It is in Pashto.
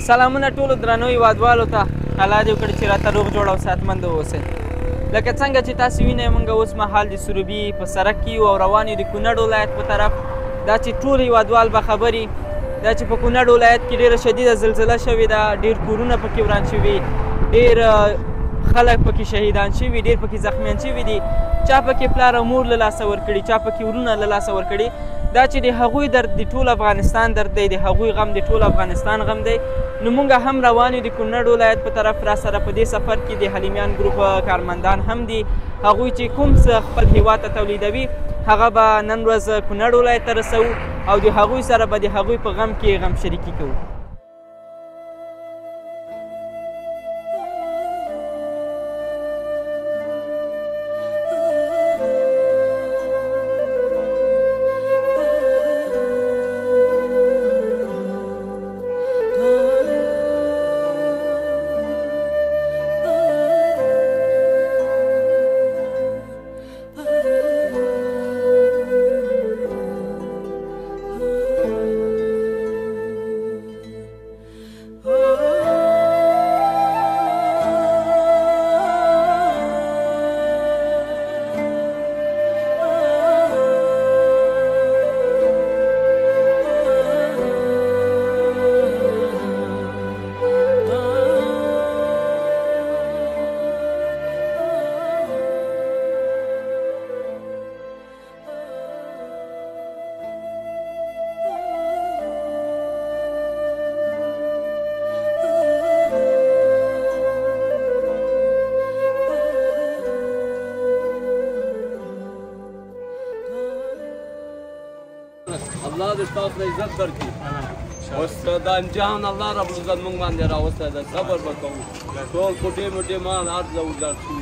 سلامونه ټولو درنو هیوادوالو ته. الله دې وکړي چې راته روغ جوړ او صحتمند واوسئ. لکه څنګه چې تاسو وینئ موږ اوس مهال د سروبي په سړک کې یو او روان یو د کونړ ولایت په طرف. دا چې ټول هیوادوال به خبر وي دا چې په کونړ ولایت کې ډېره شدیده زلزله شوې ده، ډېر کورونه پکې وران شوي، ډېر خلک پکې شهیدان شوي، ډېر پکې زخمیان شوي دي. چا پکې پلار او مور له لاسه ورکړي، چا پکې ورونه له لاسه ورکړي. دا چې د هغوی درد د ټول افغانستان درد دی، د هغوی غم د ټول افغانستان غم دی. نو موږ هم روان یو د کونړ ولایت په طرف. را سره په دې سفر کې د حلیمیان ګروپ کارمندان هم دي. هغوی چې کوم څه خپل هیواد ته تولیدوي هغه به نن ورځ کونړ ولایت ته رسوو او د هغوی سره به د هغوی په غم کې غم شریکي کوو. الله دې تاسو ته عزت درکړي. اوس دا امتحان الله رب العزت موږ باندې راوستی ده، صبر به کوو. ټول کوټې موټې مان هر ځای ولاړ شو.